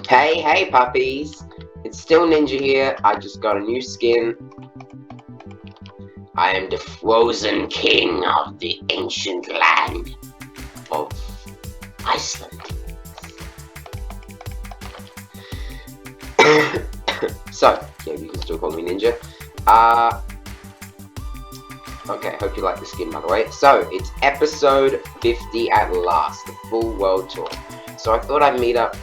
Hey puppies! It's still Ninja here. I just got a new skin. I am the frozen king of the ancient land of Iceland. So, yeah, you can still call me Ninja. Okay, hope you like the skin, by the way. So, it's episode 50 at last, the full world tour. So I thought I'd meet up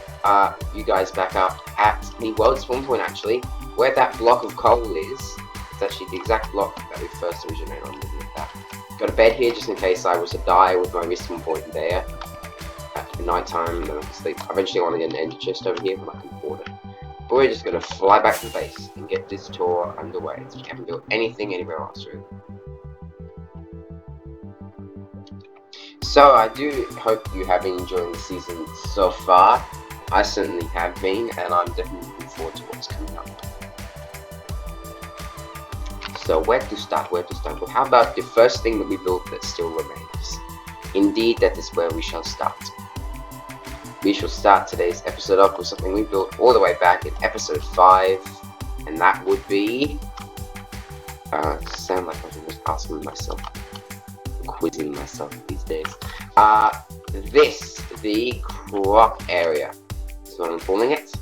you guys back up at the world spawn point, actually, where that block of coal is. It's actually the exact block that we first originated on. Looking at that. Got a bed here just in case I was to die with my respawn point there. At night time, then I can sleep. Eventually I want to get an ender chest over here, but I can afford it. But we're just going to fly back to base and get this tour underway. So we haven't built anything anywhere else, really. So I do hope you have been enjoying the season so far. I certainly have been, and I'm definitely looking forward to what's coming up. So where to start? Well, how about the first thing that we built that still remains? Indeed, that is where we shall start. We shall start today's episode off with something we built all the way back in episode 5, and that would be... sound like I was just asking myself. Quizzing myself these days. The crop area is what I'm calling it.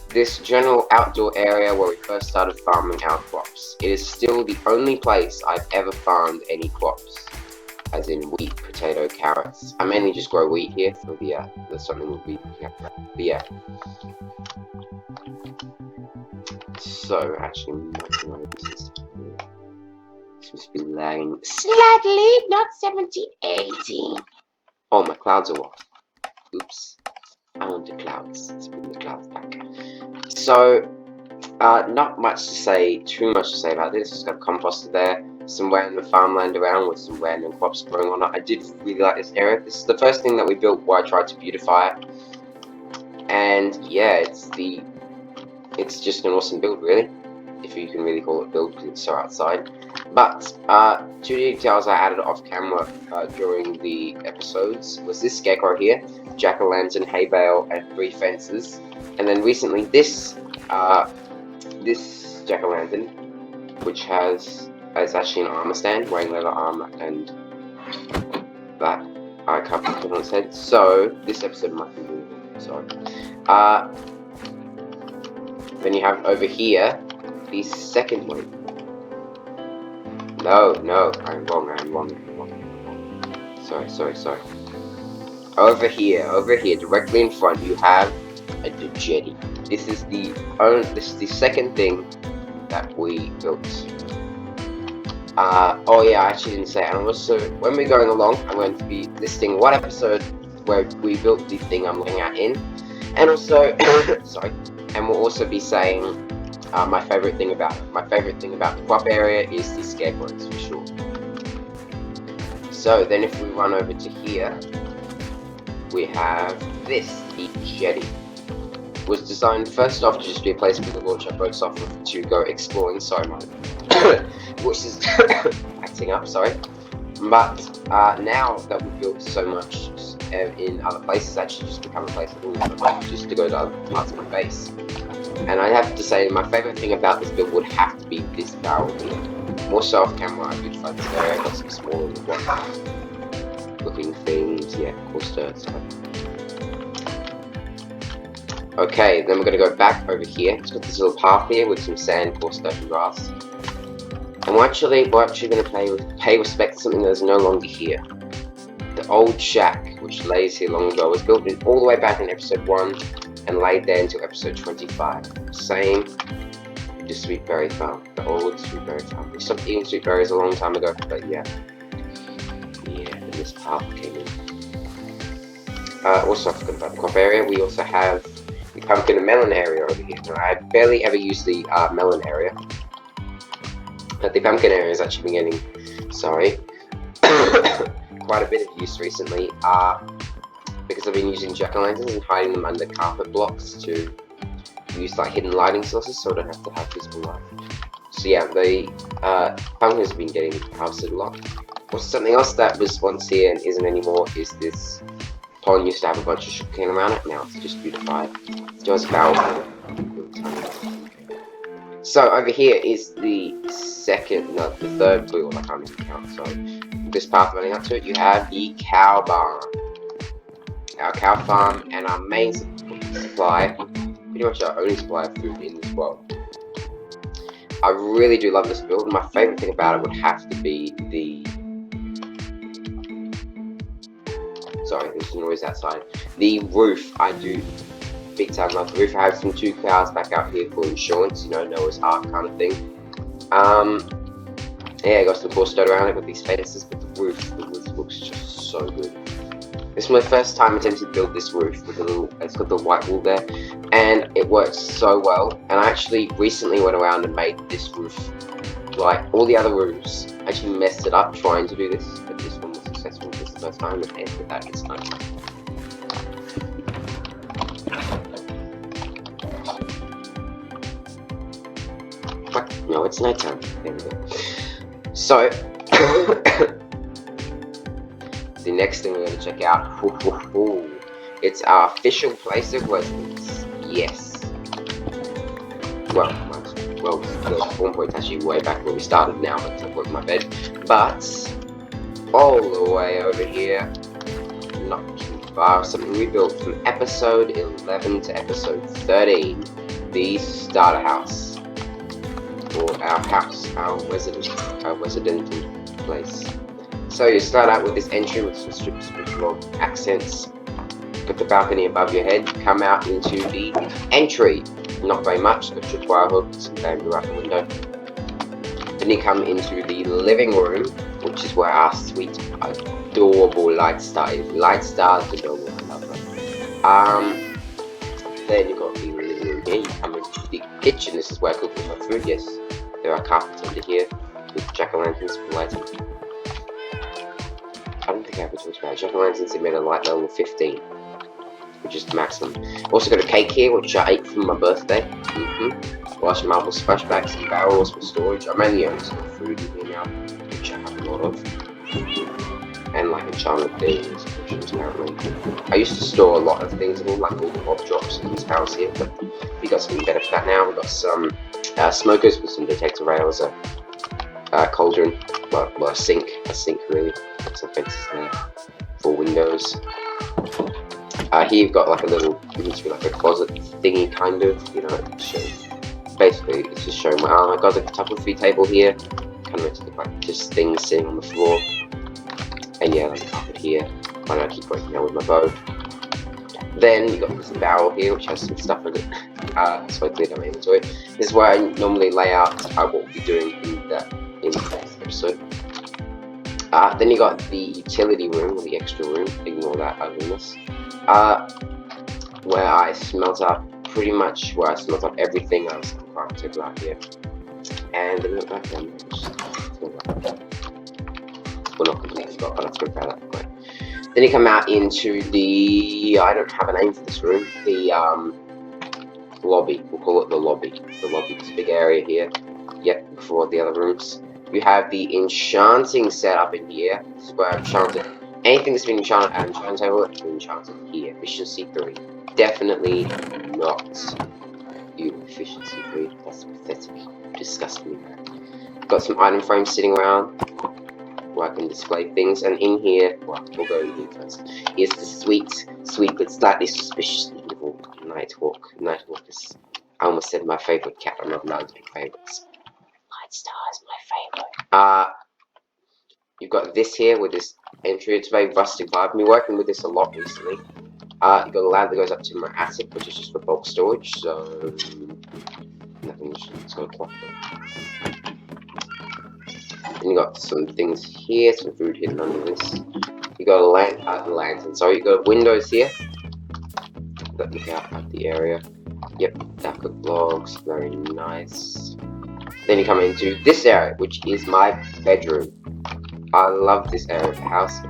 This general outdoor area where we first started farming our crops. It is still the only place I've ever farmed any crops, as in wheat, potato, carrots. I mainly just grow wheat here for there's something we'll be looking at. But yeah. So actually, this must be lagging slightly, not 70, 80. Oh, my clouds are off. Oops. I want the clouds. Let's bring the clouds back. So, not too much to say about this. Just got a composter there, some random farmland around with some random crops growing on it. I did really like this area. This is the first thing that we built where I tried to beautify it. And yeah, it's just an awesome build, really. If you can really call it build, because it's so outside. But, 2 details I added off camera during the episodes was this scarecrow here, jack-o'-lantern, hay bale, and 3 fences. And then recently this jack-o'-lantern, which it's actually an armor stand, wearing leather armor, and that I can't put on its head. So, this episode might be moving, sorry. Then you have over here, the second one. No, I'm wrong. Sorry. Over here, directly in front, you have a jetty. This is the second thing that we built. Oh yeah, I actually didn't say it. And also, when we're going along, I'm going to be listing what episode where we built the thing I'm looking at in. And also, sorry, and we'll also be saying my favorite thing about it. My favorite thing about the crop area is the scarecrows, for sure. So then if we run over to here, we have this, the jetty. It was designed first off to just be a place for the launch our boats off to go exploring. Sorry, my voice is acting up, sorry. But now that we've built so much in other places, it's actually just become a place just to go to other parts of my base. And I have to say, my favourite thing about this build would have to be this barrel here. More so off camera, I beautified this area. I got some smaller looking things. Yeah, cool stuff. Okay, then we're going to go back over here. It's got this little path here with some sand, coarse dirt, and grass. And we're actually going to pay respect to something that is no longer here. The old shack, which lays here long ago, was built all the way back in episode 1 and laid there until episode 25. Same with the Sweet Berry Farm, the old Sweet Berry Farm. We stopped eating sweet berries a long time ago, but yeah, and this path came in. Also, I forgot about the crop area. We also have the pumpkin and melon area over here. Now, I barely ever use the melon area, but the pumpkin area has actually been getting, quite a bit of use recently. Because I've been using jack-o'-lanterns and hiding them under carpet blocks to use like hidden lighting sources, so I don't have to have visible light. So yeah, the pumpkins have been getting harvested a lot. Or something else that was once here and isn't anymore is this pond used to have a bunch of sugarcane around it. Now it's just beautified. Still has a barrel. So over here is the third blue one. I can't even count. So this path running up to it, you have the cow barn, our cow farm, and our main supply. Pretty much our only supply of food in this world. I really do love this build. My favorite thing about it would have to be the... Sorry, there's noise outside. The roof, I do big time love the roof. I have some 2 cows back out here for insurance, you know, Noah's Ark kind of thing. Yeah, I got some cool stuff around it with these fences, but the roof looks just so good. This is my first time attempting to build this roof with a little, it's got the white wall there, and it works so well. And I actually recently went around and made this roof, like all the other roofs, I actually messed it up trying to do this, but this one was successful. This is the first time, and with that it's fun. What? No, it's night time. There we go. So, the next thing we're going to check out, it's our official place of residence. Yes. Well, the spawn point actually way back where we started now, but I put my bed. But all the way over here, not too far, something we built from episode 11 to episode 13, the starter house, or our house, our residential place. So you start out with this entry with some strips of accents. Put the balcony above your head, come out into the entry. Not very much, got your wire hook, some bamboo out the window. Then you come into the living room, which is where our sweet, adorable light star is. Light star is adorable, I love her. Then you've got the living room here. You come into the kitchen. This is where I cook my food. Yes, there are carpets under here with jack-o'-lanterns for lighting. I don't think I ever talked about it. Jack-o'-lanterns emit a light level of 15, which is the maximum. Also got a cake here, which I ate for my birthday. Large marble splashbacks and barrels for storage. I mainly own some food in here now, which I have a lot of. And like enchanted things, apparently. I used to store a lot of things, like all the mob drops in this house here, but we got something better for that now. We've got some smokers with some detector rails, a cauldron, well a sink really. Got some fences there, 4 windows. Here you've got like a little, like a closet thingy kind of, you know, basically it's just showing my arm. I've got a photography table here, kind of like just things sitting on the floor. And yeah, like a carpet here. Why not keep working out with my bow? Then you got this barrel here, which has some stuff in it. So I cleared out my inventory. This is where I normally lay out what we'll be doing in the next episode. Then you got the utility room, or the extra room. Ignore that ugliness. Where I smelt up everything. I was quite took out here. And then look back then. Well, not completely forgot, but let's go about that quick. Then you come out into the, I don't have a name for this room, the lobby. We'll call it the lobby. The lobby, this big area here. Yep, before the other rooms. You have the enchanting setup in here. This is where I've enchanted anything that's been enchanted at enchanted table. It's been enchanted here. Efficiency 3. Definitely not you. Efficiency 3. That's pathetic. Disgusting. Got some item frames sitting around where I can display things, and in here, well, we'll go in here first. Here's the sweet but slightly suspicious little Nighthawk. Nighthawk is, I almost said my favorite cat. I'm not allowed to pick favorites. Lightstar is my favorite. You've got this here with this entry. It's a very rustic vibe. I've been working with this a lot recently. You've got a ladder that goes up to my attic, which is just for bulk storage, so nothing's gonna clock it. Then you got some things here, some food hidden under this. You got a lantern. Sorry, you got windows here. That look out at the area. Yep, dark logs, very nice. Then you come into this area, which is my bedroom. I love this area of the house.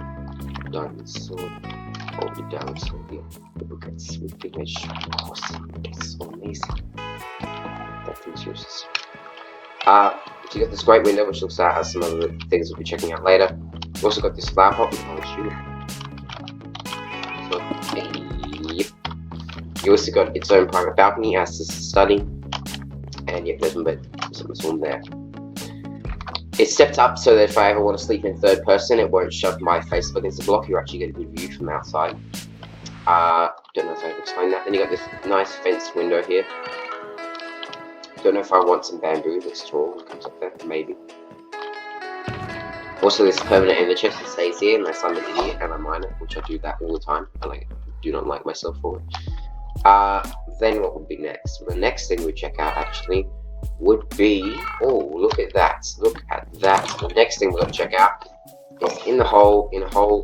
Diamond sword. Oh, the diamond sword here. Look at this with big edge. Oh, it's so amazing. That thing's useless. You got this great window, which looks out as some other things we'll be checking out later. We've also got this flower pot, which I'll shoot. So, You also got its own private balcony as the study, and yep, there's one there. It's stepped up so that if I ever want to sleep in third person, it won't shove my face up against the block. You actually get a good view from outside. Don't know if I can explain that. Then you got this nice fenced window here. Don't know if I want some bamboo that's tall and comes up there, maybe. Also, this permanent ender chest that stays here unless I'm an idiot and I mine it, which I do that all the time. I do not like myself for it. Then what would be next? Well, the next thing we check out actually would be, oh, look at that. Look at that. The next thing we're going to check out is in a hole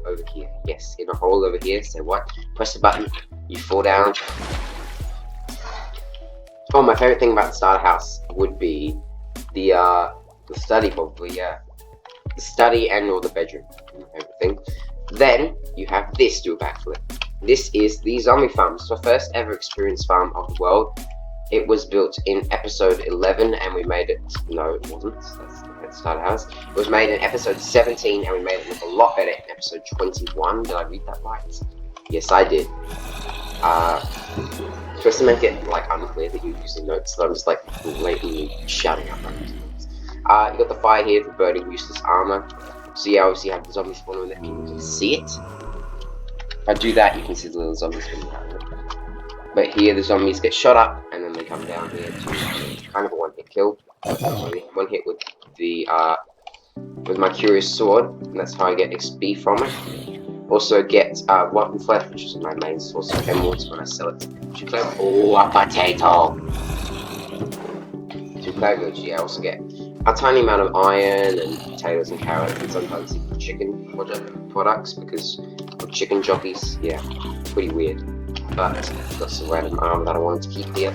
over here. Yes, in a hole over here. So what? Press the button, you fall down. Oh, my favorite thing about the starter house would be the study, probably, yeah. The study and or the bedroom, everything. Then you have this, do a backflip. This is the zombie farm. It's the first ever experienced farm of the world. It was built in episode 11 and we made it, no it wasn't, that's the starter house. It was made in episode 17 and we made it look a lot better in episode 21. Did I read that right? Yes, I did. Supposed to make it like unclear that you're using notes, so I'm just like blatantly shouting out my notes. You got the fire here for burning useless armor. So yeah, obviously you have the zombie spawner that you can see it. If I do that, you can see the little zombies coming down. But here the zombies get shot up and then they come down here to kind of a one-hit kill. One hit with the with my curious sword, and that's how I get XP from it. Also get rotten flesh, which is my main source of emeralds when I sell it. Oh, a potato! 2 clavers, yeah, I also get a tiny amount of iron and potatoes and carrots and sometimes even chicken products because of chicken jockeys. Yeah, pretty weird. But I've got some random armor that I wanted to keep here.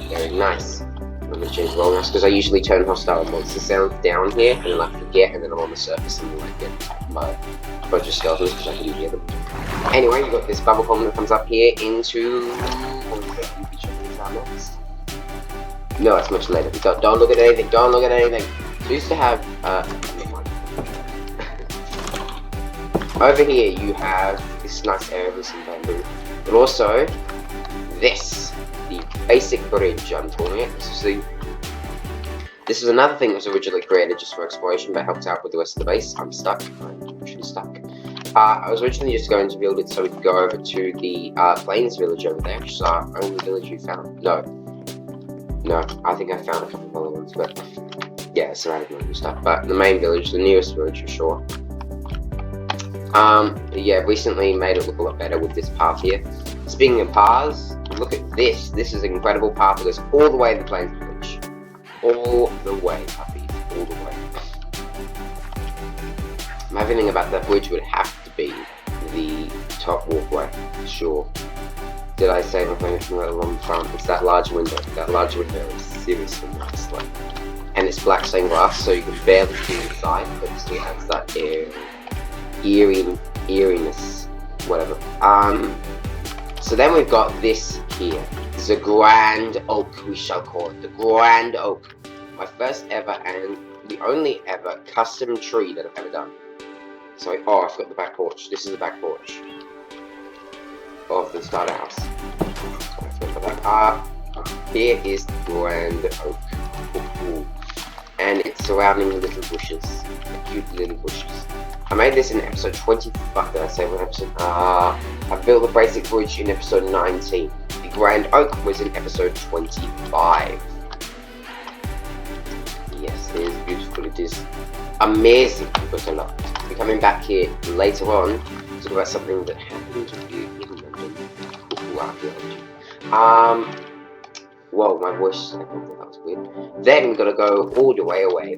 Very nice. I'm going to change roll mouse because I usually turn hostile monster sound down here and then I forget and then I'm on the surface and like get my bunch of skeletons because I can hear them. Anyway, you've got this bubble column that comes up here into... next. No, it's much later. Don't look at anything. Don't look at anything. We used to have over here you have this nice area with some bamboo, but also this, the basic bridge I'm calling it. This is another thing that was originally created just for exploration, but helped out with the rest of the base. I'm stuck. I'm actually stuck. I was originally just going to build it so we could go over to the Plains village over there, which is our only village we found. No, I think I found a couple of other ones, but yeah, it's surrounded by new stuff. But the main village, the nearest village for sure. Yeah, recently made it look a lot better with this path here. Speaking of paths, look at this. This is an incredible path that goes all the way to the Plains village. All the way, puppy. All the way. My feeling about that bridge would have to be the top walkway, sure. Did I say anything right along the front? It's that large window. That large window is seriously nice. Like, and it's black stained glass, so you can barely see inside, but it still has that eeriness, whatever. So then we've got this here. This is a grand oak, we shall call it. The grand oak. My first ever and the only ever custom tree that I've ever done. So, oh, I forgot the back porch. This is the back porch of the starter house. So I forgot that. Here is the grand oak. Ooh. And it's surrounding little bushes. Cute little bushes. I made this in episode 25. Did I say what episode? I built the basic bridge in episode 19. The grand oak was in episode 25. Yes, it is beautiful. It is amazing, but a lot. We're coming back here later on to talk about something that happened here in London. Whoa, my voice, I think that was weird. Then we gotta go all the way away,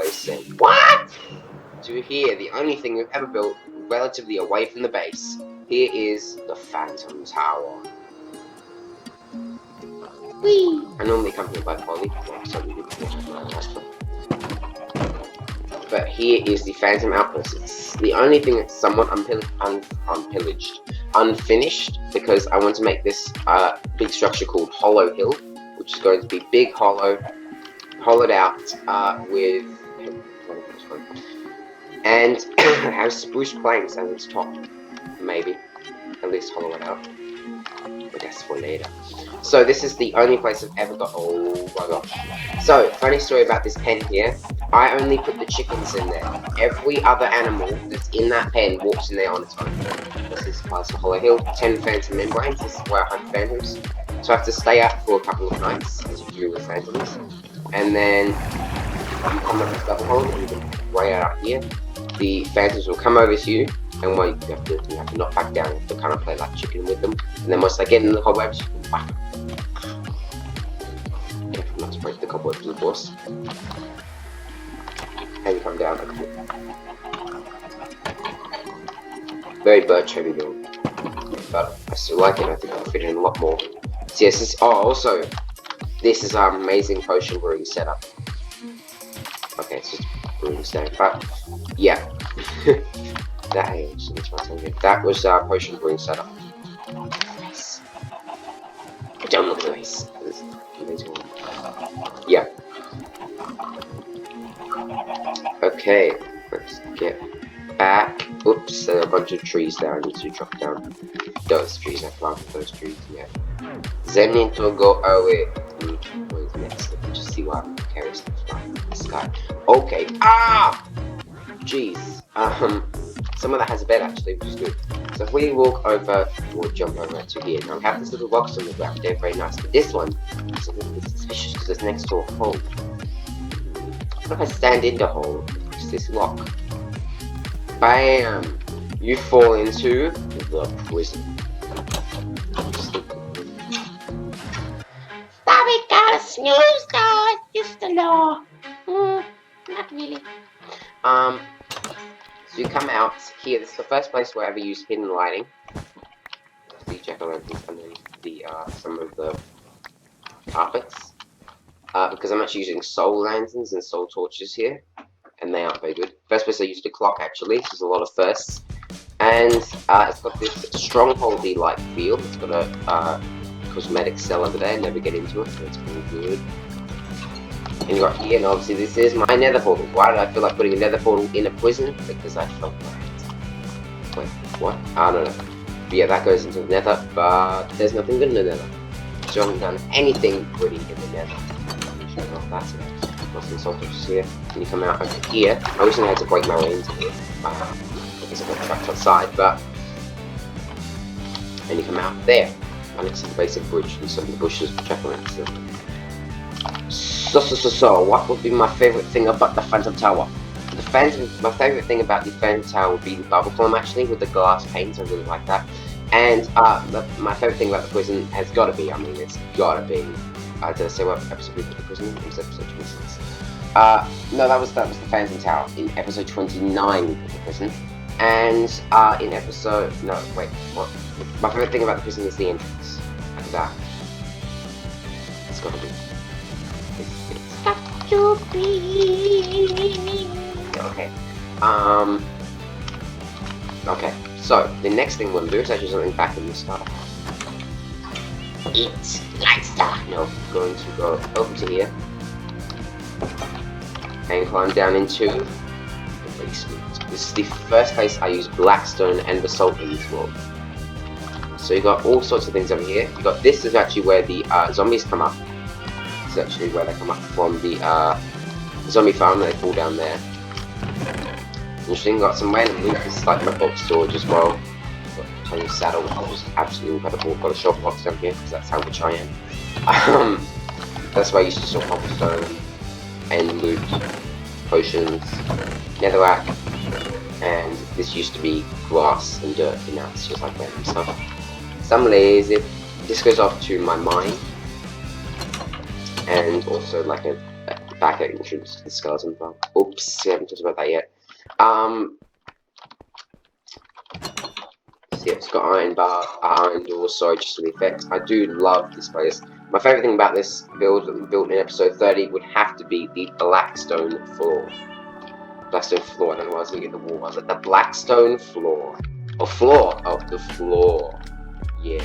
say, what? To here, the only thing we've ever built relatively away from the base. Here is the Phantom Tower. Whee! I normally accompanied by Polly, so we didn't. But here is the Phantom Outpost. It's the only thing that's somewhat unfinished, because I want to make this big structure called Hollow Hill, which is going to be big, hollowed out with, and have spruce planks at its top, maybe, at this hollow one out. But that's for later. So this is the only place I've ever got. Oh my gosh. So funny story about this pen here. I only put the chickens in there. Every other animal that's in that pen walks in there on its own. This is Castle Hollow Hill. 10 phantom membranes. This is where I hunt phantoms. So I have to stay out for a couple of nights as you do with phantoms. And then you come up this double hole and you can way out here. The phantoms will come over to you, and when you have to knock back down. You have to kind of play like chicken with them. And then once they get in the cobwebs, you can whack them. Careful not to break the cobwebs, of course. And you come down like that. Very birch heavy build, but I still like it. I think I'll fit in a lot more. So yes, this, also, this is our amazing potion brewing setup. Okay, it's just brewing stand, but yeah. That was our potion brewing setup. Don't look at the face. Yeah. Okay, let's get back. Oops, there are a bunch of trees there I need to drop down. Those trees, I planted those trees, yeah. Then need to go away. What is next? Let me just see what I'm carrying stuff from the sky. Okay. Ah! Jeez. Some of that has a bed actually, which is good. So if we walk over, or jump over to here. Now we have this little box on the ground, they're very nice. But this one is a little bit suspicious because it's next to a hole. What if I stand in the hole? It's this lock. Bam! You fall into the prison. Stop it, gotta snooze, guys. It's the law. Not really. So you come out here. This is the first place where I ever used hidden lighting. See jack-o'-lanterns underneath the some of the carpets. Because I'm actually using soul lanterns and soul torches here, and they aren't very good. First place I used a clock actually. This is a lot of firsts, and it's got this strongholdy like feel. It's got a cosmetic cell over there. Never get into it, so it's pretty good. And you got here, and obviously this is my nether portal. Why did I feel like putting a nether portal in a prison? Because I felt like... Wait, what? I don't know. But yeah, that goes into the nether, but there's nothing good in the nether. So I haven't done anything pretty in the nether. That's it. Got some soldiers here. And you come out over here. I wish I had to break my way into here. Because I got trapped outside, but... And you come out there. And it's the basic bridge, and some of the bushes jack-o'-lanterns still. So, what would be my favourite thing about the Phantom Tower? My favourite thing about the Phantom Tower would be the bubble column actually, with the glass panes. I really like that. And my favourite thing about the prison has got to be, it's got to be, did I say what episode we put the prison? It was episode 26. No, that was the Phantom Tower. In episode 29 we put the prison. And in episode, no, wait, what? My favourite thing about the prison is the entrance. Like that. It's got to be. It's got to be. Okay. Okay. So the next thing we're gonna do is actually something back in the start. It's Lightstar. No, going to go over to here and climb down into the basement. This is the first place I use Blackstone and Basalt in this world. So you got all sorts of things over here. You got this is actually where the zombies come up. This is actually where they come up from the zombie farm. They fall down there. Interesting. Got some random loot. This is like my box storage as well. Got a ton of saddle, which is absolutely incredible. Got a shop box down here because that's how rich I am. That's where I used to store cobblestone and loot, potions, netherrack, and this used to be grass and dirt, and now it's just like random stuff. Some lazy. This goes off to my mine, and also like a back entrance to the skeleton farm. Oops, we haven't talked about that yet. So yeah, it's got iron bar, iron doors, sorry, just for the effect. I do love this place. My favourite thing about this build that we built in episode 30 would have to be the Blackstone floor. Blackstone floor, I don't know why I was looking at the wall. I was like, the Blackstone floor. Or floor. Oh, the floor. Yeah.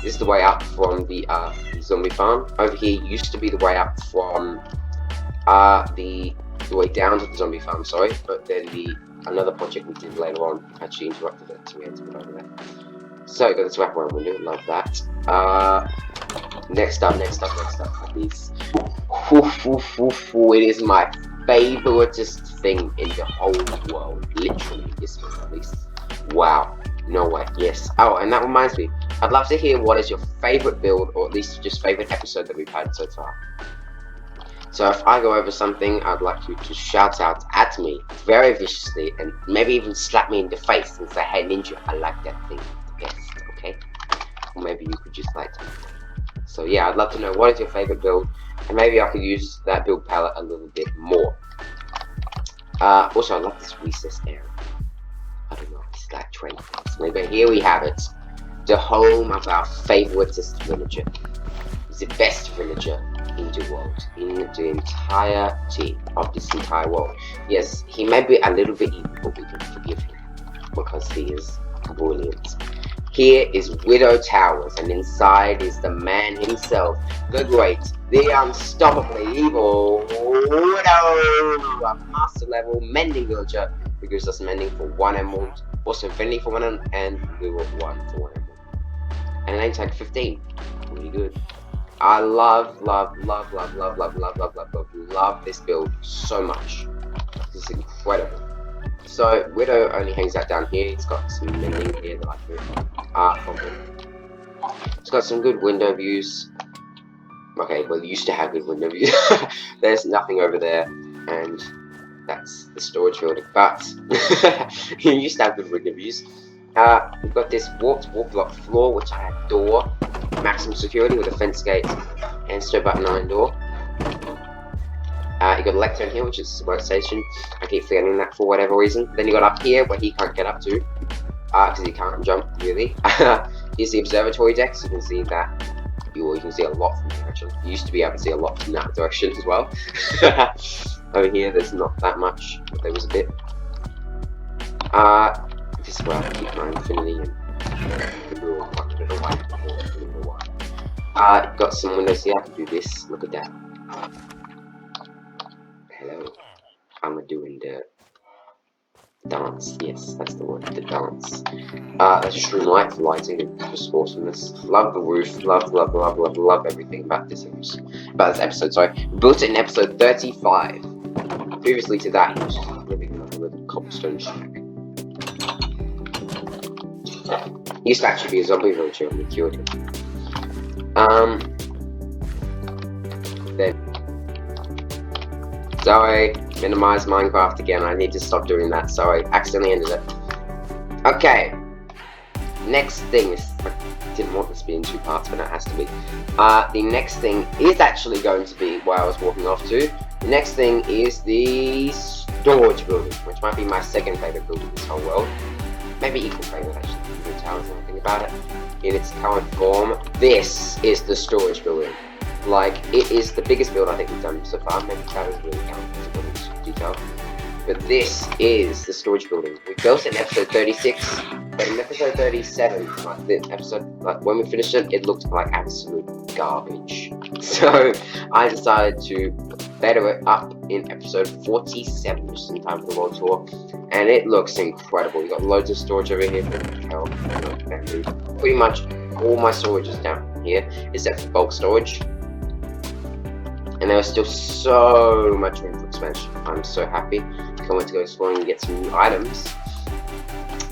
This is the way up from the zombie farm. Over here used to be the way up from the way down to the zombie farm, sorry. But then another project we did later on actually interrupted it, so we had to put over there. So got this wraparound window, love that. Next up, please. It is my favoritist thing in the whole world. Literally, this one at least. Wow. No way. Yes. Oh, and that reminds me. I'd love to hear what is your favorite build, or at least just favorite episode that we've had so far. So if I go over something, I'd like you to shout out at me very viciously, and maybe even slap me in the face and say, "Hey Ninja, I like that thing the best." Okay? Or maybe you could just like to. So yeah, I'd love to know what is your favorite build, and maybe I could use that build palette a little bit more. Also, I love this recess area. I don't know, it's like 20 minutes. But here we have it. The home of our favoritist villager. He's the best villager in the world. In the entirety of this entire world. Yes, he may be a little bit evil, but we can forgive him. Because he is brilliant. Here is Widow Towers, and inside is the man himself. The great, the unstoppably evil Widow! A master level mending villager who gives us mending for 1 emerald, also infinity for 1 emerald, and lure 1 for 1 emerald. And an name tag 15. Really good. I love this build so much. This is incredible. So Widow only hangs out down here. It's got some mending here that I do. It's got some good window views. Okay, well, it used to have good window views. There's nothing over there, and that's the storage building. But you used to have good window views. We've got this warped wall block floor, which I adore. Maximum security with a fence gate and stove button iron door. You got a lectern here, which is the workstation. I keep forgetting that for whatever reason. Then you got up here, where he can't get up to, because he can't jump, really. Here's the observatory deck, so you can see that. You can see a lot from here, actually. You used to be able to see a lot from that direction as well. Over here, there's not that much, but there was a bit. This is where I keep my infinity and got some windows here. I can do this. Look at that. Hello. I'm doing the dance. Yes, that's the word. The dance. That's shroom light for lighting and just awesomeness. Love the roof. Love everything about this episode. Sorry, we built it in episode 35. Previously to that, he was just living in a little cobblestone shack. He used to actually be a zombie villager and we cured him. Then sorry, minimize Minecraft again. I need to stop doing that. Sorry, accidentally ended it. Okay. Next thing is, I didn't want this to be in 2 parts, but it has to be. The next thing is actually going to be where I was walking off to. The next thing is the storage building, which might be my second favorite building in this whole world. Maybe equal favorite actually. The towers and everything about it. In its current form, this is the storage building. Like, it is the biggest build I think we've done so far. Maybe towers really count as a building detail. But this is the storage building. We built it in episode 36, but in episode 37, like the episode, like when we finished it, it looked like absolute garbage. So I decided to better it up in episode 47, just in time for the world tour, and it looks incredible. We got loads of storage over here. Pretty much all my storage is down here, except for bulk storage. And there was still so much room for expansion. I'm so happy. Can't wait to go exploring and get some new items.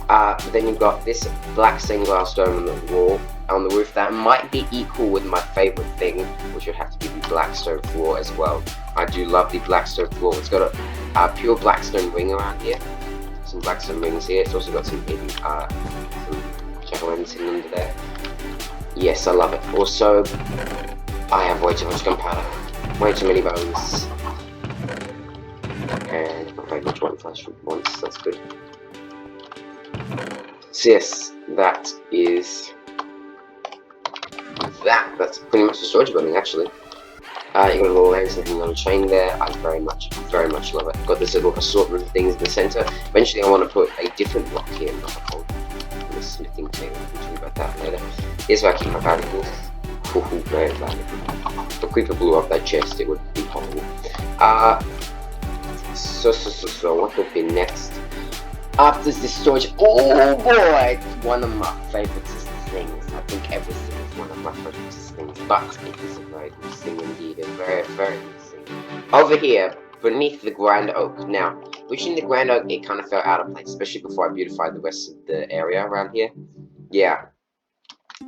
But then you've got this black stained glass dome on the wall, on the roof, that might be equal with my favourite thing, which would have to be the blackstone floor as well. I do love the blackstone floor. It's got a pure blackstone ring around here. Some blackstone rings here. It's also got some hidden, some jack-o'-lanterns hidden under there. Yes, I love it. Also, I have way too much gunpowder. Way too many bones. And I've very much one flash from once, that's good. So yes, that's pretty much the storage building actually. You got a little lantern hanging on a chain there. I very much love it. Got this little assortment of things in the centre. Eventually I want to put a different block here, not a whole smithing table. We'll talk about that later. Here's where I keep my valuables. Very valuable. If the creeper blew up that chest, it would be horrible. So what would be next? After this storage, oh boy, one of my favourites is things. I think everything is one of my favorite things, but it is a very good thing indeed, a very, very good thing. Over here, beneath the Grand Oak. Now, reaching the Grand Oak, it kind of felt out of place, especially before I beautified the rest of the area around here. Yeah,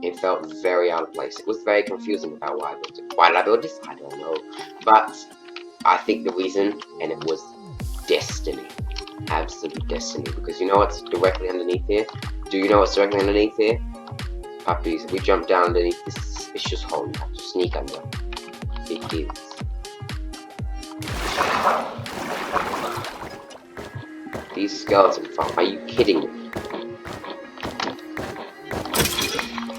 it felt very out of place. It was very confusing about why I built it. Why did I build this? I don't know. But I think the reason, and it was destiny. Absolute destiny. Because you know what's directly underneath here? Do you know what's directly underneath here? Puppies, if we jump down underneath this suspicious hole, you have to sneak under. It is. These skeleton farm. Are you kidding me?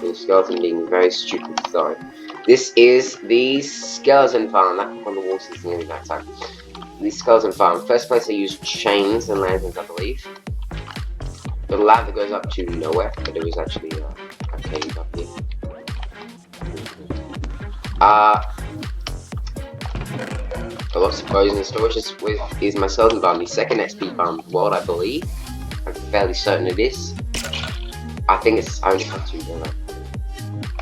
The skeleton being very stupid, sorry. This is the skeleton farm. That on the walls is nearly that time. The skeleton farm. First place I used chains and lanterns, I believe. The ladder goes up to nowhere, but it was actually a cave up here. Got lots of bows in storage. This is my skeleton farm, the second XP farm in the world, I believe. I'm fairly certain it is. I think it's I only have two, don't I?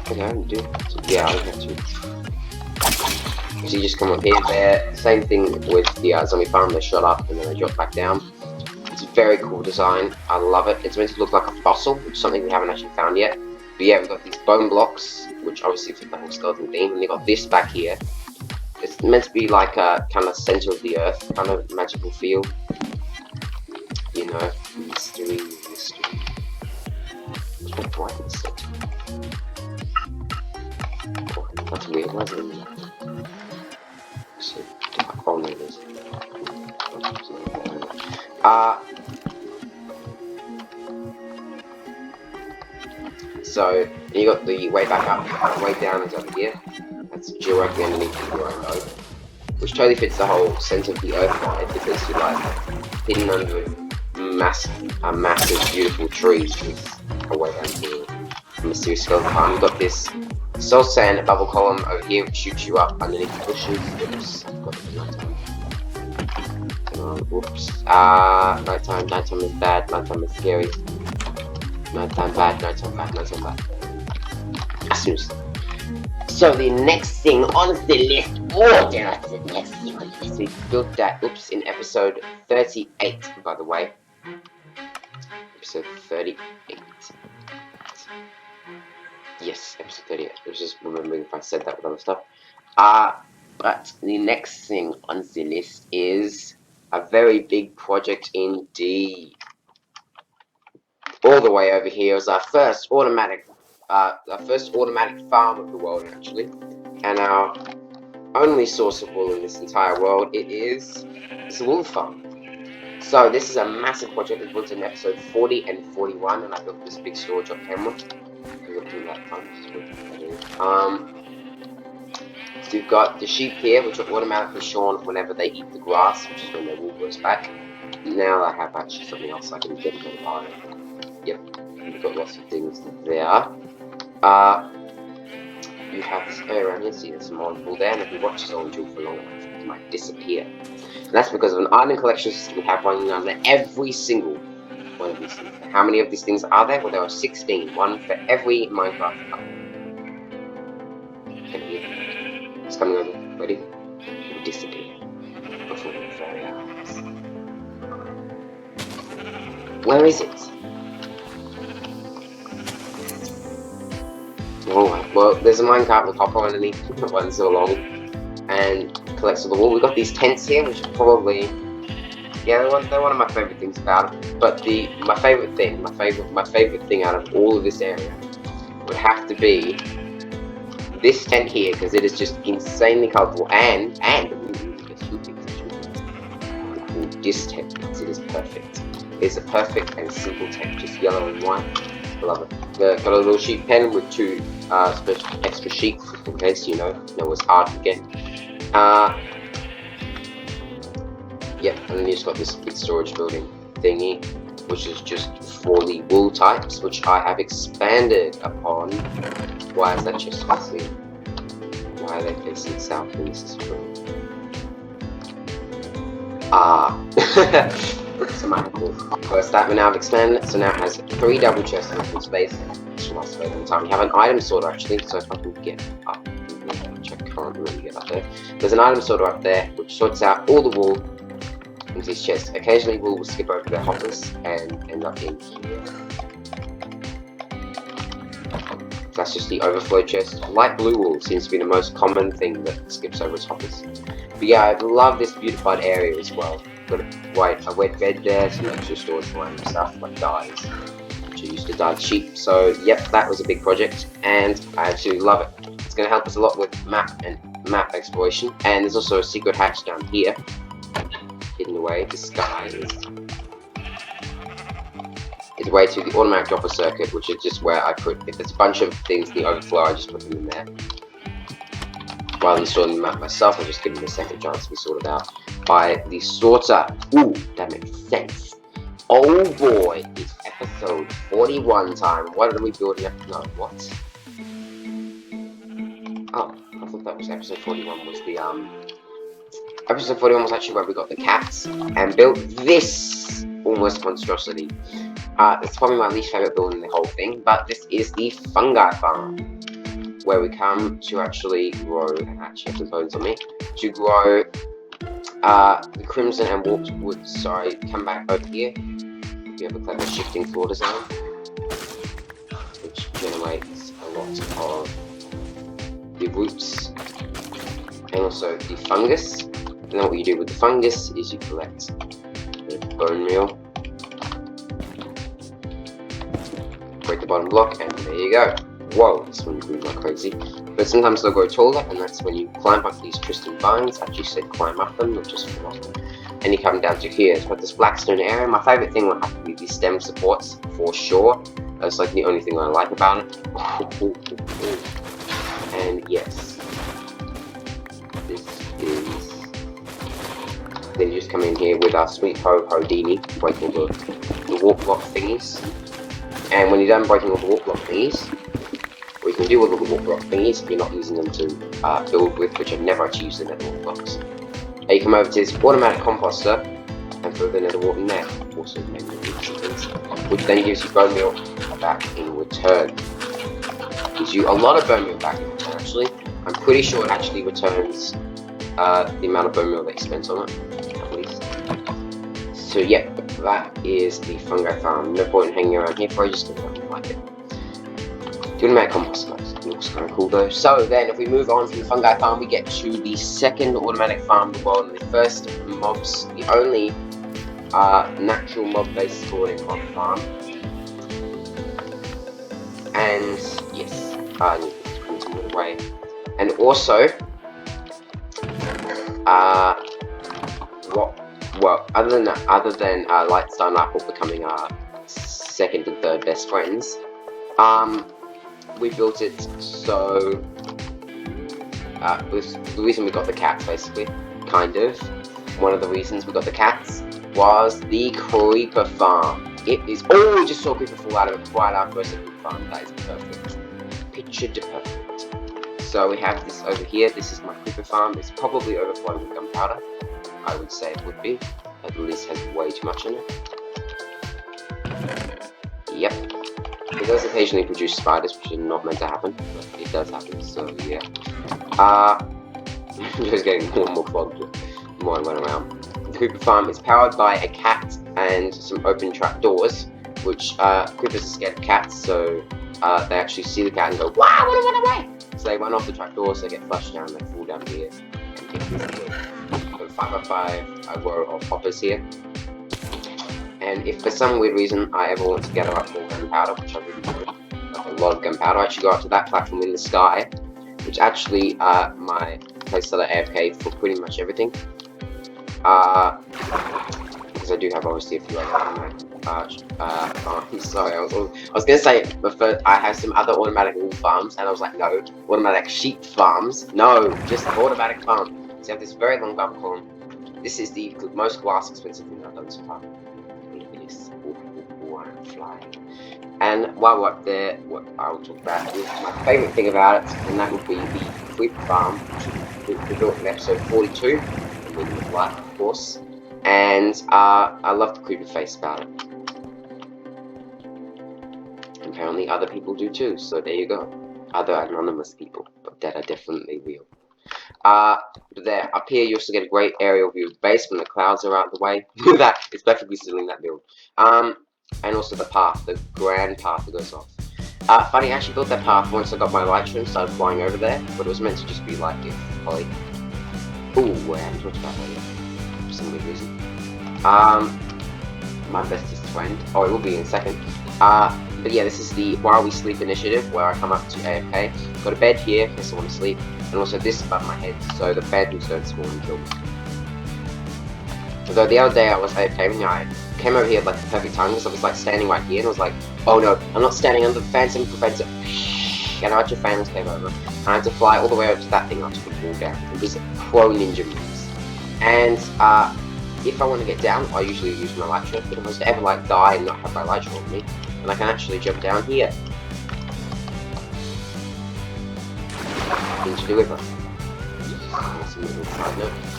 Okay, I only do. Yeah, I only have two. So you just come up here, there. Same thing with the zombie farm. They shot up and then they drop back down. It's a very cool design. I love it. It's meant to look like a fossil, which is something we haven't actually found yet. But yeah, we've got these bone blocks, which obviously fit the whole skeleton theme, and they've got this back here. It's meant to be like a kind of center of the earth, kind of magical feel. You know, mystery. What is it? Oh, that's weird, why is it in there? So, oh no, it is. So, you got the way back up, way down is over here. That's directly underneath the Grand Oak, which totally fits the whole center of the earth vibe, because you're like hidden under a massive, beautiful trees with a way down here. Mysterious skeleton farm. You've got this soul sand bubble column over here, which shoots you up underneath the bushes. Oops, I've got it nighttime. Whoops. Nighttime is bad, nighttime is scary. Nighttime bad, nighttime bad, nighttime bad. Snooze. So the next thing on the list, that's the next thing on the list. We built that, oops, in episode 38, by the way. Episode 38. Yes, episode 38. I was just remembering if I said that with other stuff. But the next thing on the list is a very big project indeed. All the way over here is our first automatic farm of the world, actually, and our only source of wool in this entire world. It's a wool farm. So this is a massive project. It was in episode 40 and 41, and I built this big storage off camera. So you've got the sheep here, which are automatically shorn whenever they eat the grass, which is when their wool grows back. Now I have actually something else I can get them on. Yep, we've got lots of things there. You have this area around here, see there's some more wool there, and if you watch this on Jewel for long enough, it might disappear. And that's because of an item collection system we have running under every single one of these things. How many of these things are there? Well, there are 16, one for every Minecraft couple. Can you hear it? It's coming over. Ready? It will disappear before your very eyes. Where is it? Alright, well, there's a minecart with hopper underneath, that runs so long, and collects all the wool. We've got these tents here, which are probably, yeah, they're one of my favourite things about it. But my favourite thing out of all of this area would have to be this tent here, because it is just insanely colourful, and this tent, because it is perfect. It is a perfect and simple tent, just yellow and white. I love it. Got a little sheep pen with two extra sheep, in case you know it's hard to get. Yep, and then you just got this big storage building thingy, which is just for the wool types, which I have expanded upon. Why is that just facing? Why are they facing south and this is true? So my cool. First that we now have expanded it, so now it has 3 double chests in open space, this will last a very long time. We have an item sorter actually, so if I can get up, which I can't really get up there. There's an item sorter up there which sorts out all the wool into these chests. Occasionally wool will skip over the hoppers and end up in here. That's just the overflow chest. Light blue wool seems to be the most common thing that skips over its hoppers. But yeah, I love this beautified area as well. Got a wet bed there, some extra storage for random stuff like dyes, which I used to dye sheep. So yep, that was a big project, and I absolutely love it. It's going to help us a lot with map exploration. And there's also a secret hatch down here, hidden away, disguised. Is way to the automatic dropper circuit, which is just where I put, if there's a bunch of things in the overflow, I just put them in there. Rather than sorting them out myself, I just give them a second chance to be sorted out by the sorter. Ooh, that makes sense. Oh boy, it's episode 41 time. What are we building up? No, what? Oh, I thought that was episode 41 was the, episode 41 was actually where we got the cats and built this almost monstrosity. It's probably my least favorite build in the whole thing, but this is the fungi farm, where we come to actually grow, and actually have some bones on me, to grow the crimson and warped wood. Sorry, come back over here. We have a clever shifting floor design, which generates a lot of the roots, and also the fungus. And then what you do with the fungus is you collect the bone meal, break the bottom block, and there you go. Whoa, this one grew like crazy. But sometimes they'll grow taller, and that's when you climb up these crystal vines. I actually said climb up them, not just from up them. And you come down to here. It's got this blackstone area. My favourite thing will have to be the stem supports, for sure. That's like the only thing I like about it. And yes, this is... Then you just come in here with our sweet Houdini, break all the warp block thingies. And when you're done breaking all the warp block thingies, what you can do with all the warp block thingies if you're not using them to build with, which I've never actually used the nether warp blocks. And you come over to this automatic composter and throw the nether wart in there. Also things, which then gives you bone meal back in return. Gives you a lot of bone meal back in return actually. I'm pretty sure it actually returns the amount of bone meal that you spent on it, at least. So yeah, that is the fungi farm. No point in hanging around here for ages because I don't like it. The automatic compost looks kind of cool though. So then if we move on from the fungi farm, we get to the second automatic farm in the world, and the first mobs, the only natural mob-based spawning mob farm. And yes, I need to put it away. And also, other than Lightstar and Apple becoming our second and third best friends, we built it so the reason we got the cats, basically, kind of. One of the reasons we got the cats was the creeper farm. It is. Oh, we just saw a creeper fall out of it right after I said creeper farm. That is perfect. Picture perfect. So we have this over here. This is my creeper farm. It's probably overflowing with gunpowder. I would say it would be. At least has way too much in it. Yep. It does occasionally produce spiders, which are not meant to happen, but it does happen, so yeah. Just getting more and more clogged the more I went around. The creeper farm is powered by a cat and some open trap doors, which creepers are scared of cats, so they actually see the cat and go, wow, I want to run away! So they run off the trap doors, they get flushed down, they fall down here, and get killed. 5x5 a row of hoppers here. And if for some weird reason I ever want to gather up more gunpowder, which I really would, like a lot of gunpowder, I actually go up to that platform in the sky, which actually my place that I AFK for pretty much everything. Because I do have obviously a few other farms. Sorry, I was gonna say, but first I have some other automatic wool farms, and I was like, no, automatic sheep farms, no, just automatic farm. So I have this very long bubble column. This is the most glass expensive thing I've done so far. Look at this. Ooh, I'm flying. And while we're up there, what I'll talk about is my favourite thing about it, and that would be the creeper farm, which we built in episode 42, and Meaning of Life, of course. And I love the creeper face about it. And apparently apparently other people do too, so there you go. Other anonymous people, but that are definitely real. There, up here you also get a great aerial view of the base when the clouds are out of the way. That is perfectly still that build. And also the path, the grand path that goes off. Funny, I actually built that path once I got my Elytra and started flying over there, but it was meant to just be like if Polly. Ooh, I haven't talked about that yet, for some weird reason. My bestest friend. Oh, it will be in a second. But yeah, this is the While We Sleep initiative, where I come up to AFK. Got a bed here, in case I want to sleep, and also this above my head, so the phantoms don't spawn and kill me. Although the other day I was AFK, and I came over here at like the perfect time, because I was like standing right here, and I was like, oh no, I'm not standing under the phantom, prevents it. And Archer Phantoms came over, and I had to fly all the way over to that thing I took the wall down. It was pro ninja moves. And if I want to get down, I usually use my Elytra, but if I was to ever like die and not have my Elytra on me, and I can actually jump down here into the river.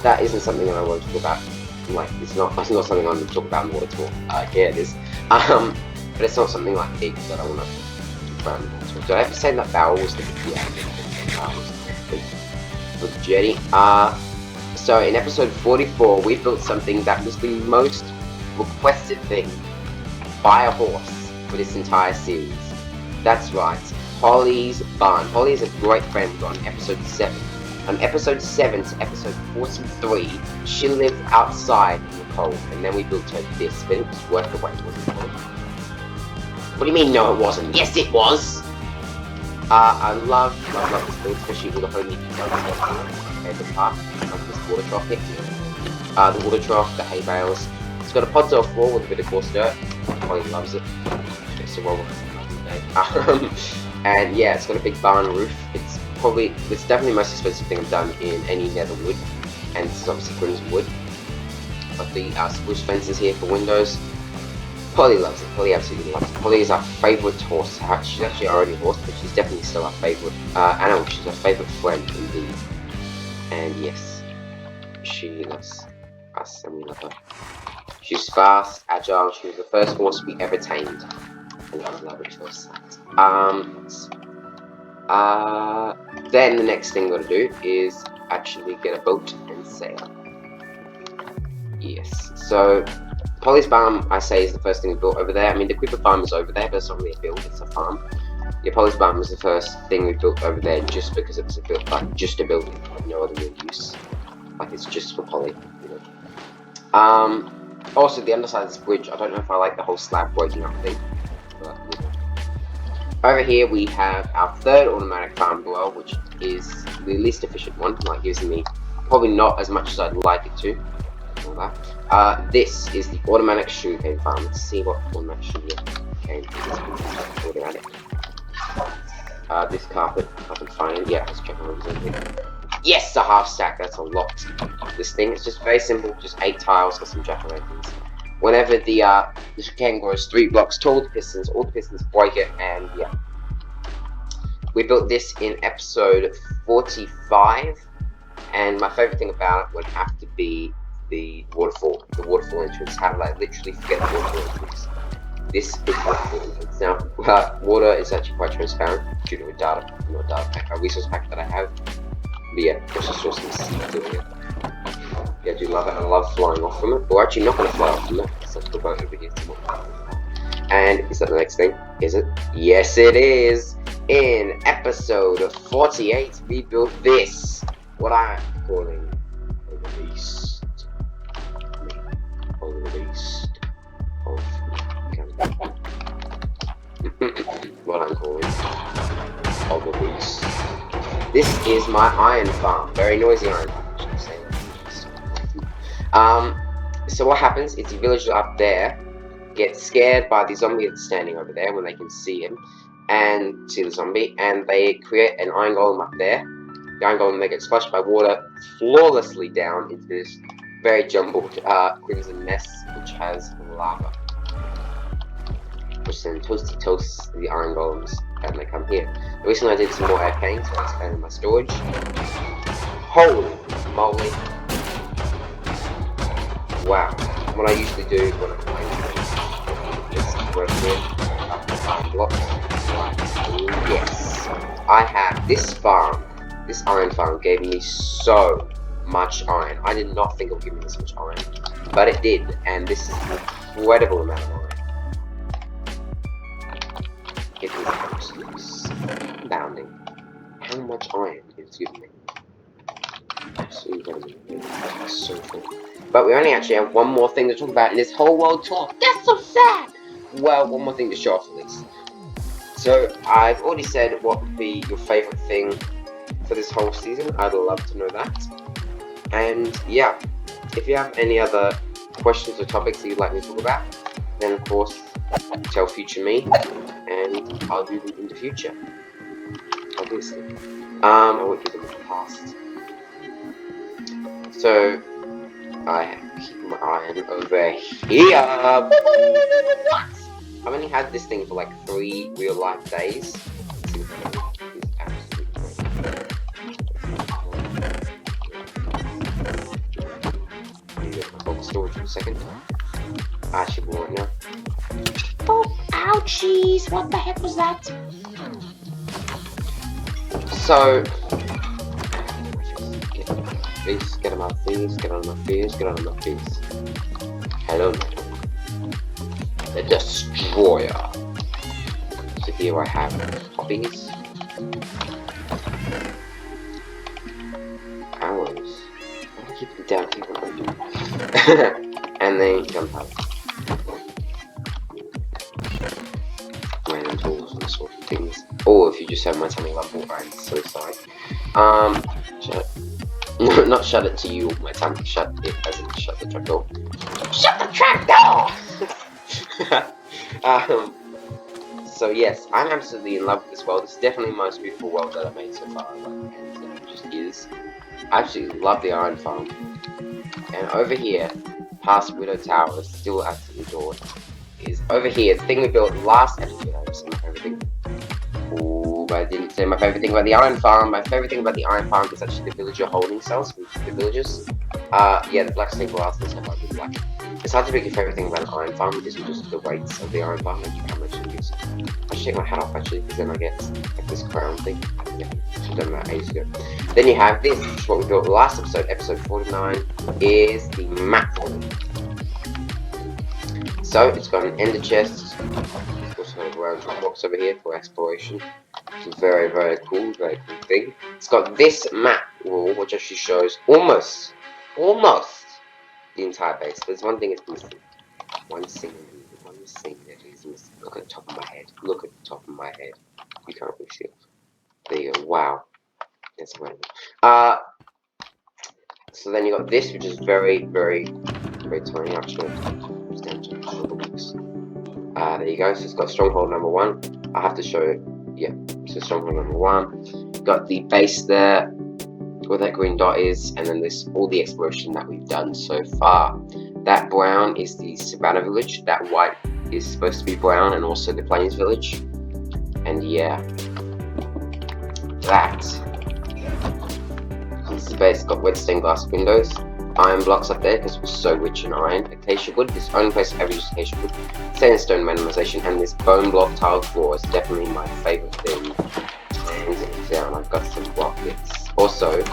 That isn't something that I want to talk about. Like, it's not something I'm going to talk about in water tour. Yeah, it is. But it's not something like big that I want to talk about in water tour. Did I ever say that barrel was the for the jetty? So in episode 44, we built something that was the most requested thing by a horse for this entire series. That's right, Polly's barn. Polly is a great friend on episode 7. On episode 7 to episode 43, she lived outside in the cold, and then we built her this, but it was worth the wait, wasn't it? What do you mean, no it wasn't? Yes it was! I love this build, especially all the homey details. Okay, the path, this water trough here. The water trough, the hay bales. It's got a podzol floor with a bit of coarse dirt. Polly loves it. It's a roll and yeah, it's got a big barn roof. It's definitely the most expensive thing I've done in any nether wood, and this is obviously crimson wood. But the spruce fences here for windows. Polly loves it. Polly absolutely loves it. Polly is our favourite horse. She's actually already a horse, but she's definitely still our favourite animal. She's our favourite friend indeed. And yes, she loves us and we love her. She's fast, agile. She was the first horse we ever tamed. And I love it for that. Then the next thing we're going to do is actually get a boat and sail. Yes, so Polly's farm, I say, is the first thing we built over there. I mean, the Creeper farm is over there, but it's not really a build, it's a farm. Yeah, Polly's farm was the first thing we built over there just because it was a build, like, just a building, like no other real use. Like, it's just for Polly, you know. Also, the underside of this bridge, I don't know if I like the whole slab breaking up thing, but, you know. Over here, we have our third automatic farm dwell, which is the least efficient one, like, gives me probably not as much as I'd like it to. This is the automatic sugarcane farm. Let's see what automatic sugarcane is automatic. This carpet, I can find it. Yeah, let's check on it. Yes, a half stack. That's a lot. This thing is just very simple. Just 8 tiles for some jack-o'-lanterns. Whenever the sugarcane grows 3 blocks tall, all the pistons break it, and yeah. We built this in episode 45, and my favorite thing about it would have to be the waterfall entrance. How did I literally forget the waterfall entrance? This is the waterfall entrance. Now, water is actually quite transparent due to a resource pack that I have. But yeah, let's just saw some seeds doing it. Yeah, I do love it. I love flying off from it. We're actually not going to fly off from it. So let's go back over here to more. And is that the next thing? Is it? Yes, it is. In episode 48, we built this. What I'm calling a release. What I'm calling of a beast. This is my iron farm. Very noisy iron farm, I should say that. So what happens is the villagers up there get scared by the zombie that's standing over there when they can see him and see the zombie, and they create an iron golem up there. The iron golem then gets flushed by water flawlessly down into this very jumbled crimson mess which has lava. Which then toasty toasts the iron golems and they come here. Recently I did some more arcane, so I expanded my storage. Holy moly. Wow. What I usually do when I'm playing is right here. iron blocks. Yes, I have this farm. This iron farm gave me so much iron. I did not think it would give me this much iron, but it did, and this is an incredible amount of iron. It is absolutely astounding how much iron it's giving me. Absolutely so cool. But we only actually have one more thing to talk about in this whole world tour. That's so sad. Well, one more thing to show off at least. So, I've already said what would be your favourite thing for this whole season. I'd love to know that. And yeah, if you have any other questions or topics that you'd like me to talk about, then of course, tell future me, and I'll do them in the future. Obviously. I won't do them in the past. So, I keep my iron over here. What? I've only had this thing for like 3 real life days. Storage for a second. I actually will right now. Oh, ouchies. What the heck was that? So, please get on my face, get on my face, get on my face. Hello, the Destroyer. So here I have hobbies, arrows. I keep them down here when I do. And then gunpowder. Random tools and sort of things. Or if you just have my tummy rumble, I'm so sorry. Shut it. Not shut it to you, my tummy. Shut it as in shut the trap door. Shut the trap door! So yes, I'm absolutely in love with this world. It's definitely the most beautiful world that I've made so far. Hands down, it just is. I absolutely love the iron farm. And over here, past Widow Tower, is still absolutely adored. Is over here, the thing we built last episode. I just my favorite thing. Ooh, but I didn't say my favorite thing about the iron farm. My favorite thing about the iron farm is actually the villager holding cells for the villagers. Yeah, the black stained glass and stuff I really like. It's hard to pick your favorite thing about an iron farm because it's just the weights of the iron farm and how much it gives. I should take my hat off actually because then I get like this crown thing. Yeah, I should have done that ages ago. Then you have this, which is what we built last episode, episode 49, is the map one. So it's got an ender chest. It's also got a round box over here for exploration. It's a very, very cool thing. It's got this map wall, which actually shows almost the entire base. There's one thing it's missing. One thing that is missing. Look at the top of my head. Look at the top of my head. You can't really see it. There you go. Wow. That's random. So then you got this, which is very, very, very tiny actually. There you go. So it's got stronghold number 1. I have to show it. Yeah. So stronghold number 1. Got the base there, where that green dot is, and then there's all the exploration that we've done so far. That brown is the Savannah village. That white is supposed to be brown, and also the Plains village. And yeah, that is the base. Got red stained glass windows, iron blocks up there because we're so rich in iron. Acacia wood. This only place I've ever used acacia wood. Sandstone randomization, and this bone block tiled floor is definitely my favorite thing. Hands down. I've got some rockets. Also,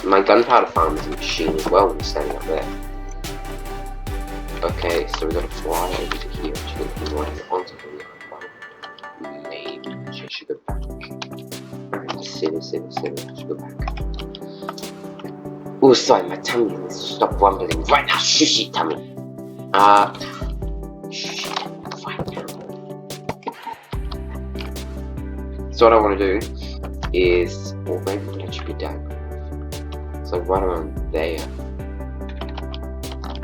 my gunpowder farm is a machine as well when you're standing up there. Okay, so we gotta fly over to here actually and run onto the farm. Maybe I should go back. Alright, silly, I should go back. Oh, sorry, my tummy needs to stop rumbling right now. Shush it, tummy. So what I want to do is, or maybe it should be down. So right around there,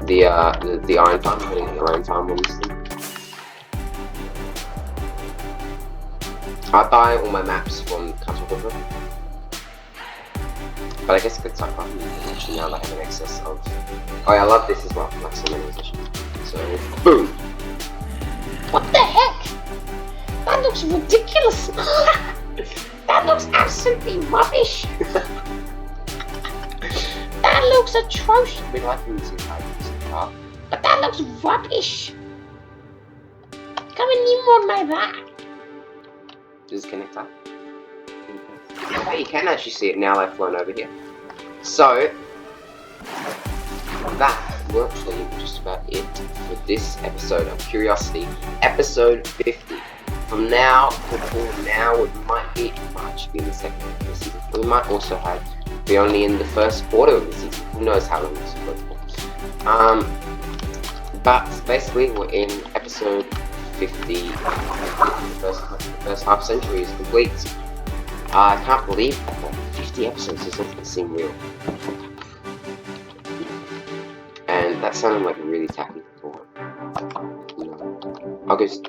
the iron farm, putting the iron farm on this thing. I buy all my maps from Castle River, but I guess I could type up actually now that I have an excess of. Oh yeah, I love this as well, like so many positions. So boom. What the heck? That looks ridiculous. That looks absolutely rubbish. That looks atrocious. We like when you see pipes in the car. But that looks rubbish. Come and lean on my back. Does it connect up? Okay, you can actually see it now they've flown over here. So, that will actually be just about it for this episode of Curiosity, episode 50. From now, it might be in the second half of the season. We might also be only in the first quarter of the season. Who knows how long this will go for. But basically, we're in episode 50. The first half century is complete. I can't believe that 50 episodes doesn't seem real. And that sounded like a really tacky thought. I'll just...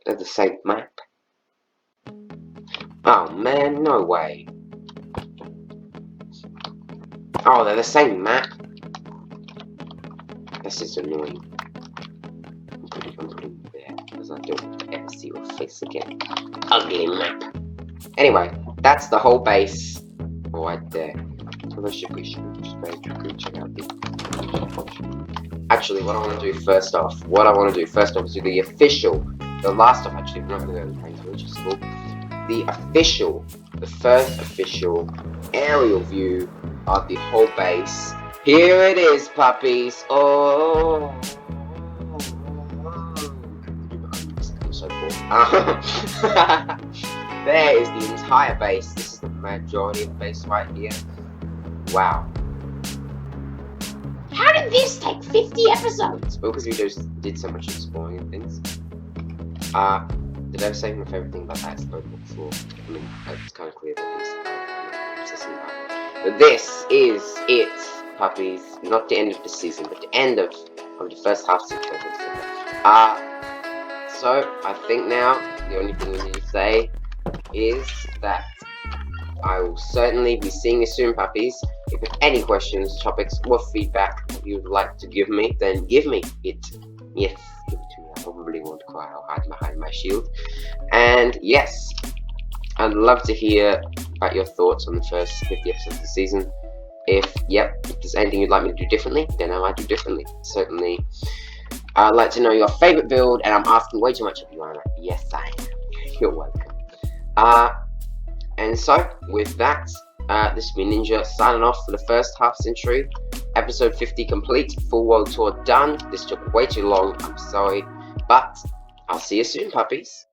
They're the same map. Oh man, no way. Oh, they're the same map. This is annoying. I'm putting it there because I don't want to ever see your face again. Ugly map. Anyway, that's the whole base right there. So we should just go check out the... Actually, what I want to do first off is do the official, the last of actually, I'm not going to go to the place, which is cool. The first official aerial view of the whole base. Here it is, puppies. Oh, I'm so cool. There is the entire base. This is the majority of the base right here. Wow. How did this take 50 episodes? Well, because we just did so much exploring and things. Did I say my favorite thing about that is the floor? I mean, it's kind of clear that it's obsessing about it. But this is it, puppies. Not the end of the season, but the end of the first half season. So I think now the only thing we need to say is that I will certainly be seeing you soon, puppies. If you have any questions, topics, or feedback you'd like to give me, then give me it. Yes, give it to me. I probably won't cry. I'll hide behind my shield. And yes, I'd love to hear about your thoughts on the first 50 episodes of the season. If there's anything you'd like me to do differently, then I might do differently. Certainly. I'd like to know your favorite build, and I'm asking way too much of you, Anna. Yes, I am. You're welcome. And so, with that, this has been Ninja signing off for the first half century. Episode 50 complete. Full world tour done. This took way too long. I'm sorry. But I'll see you soon, puppies.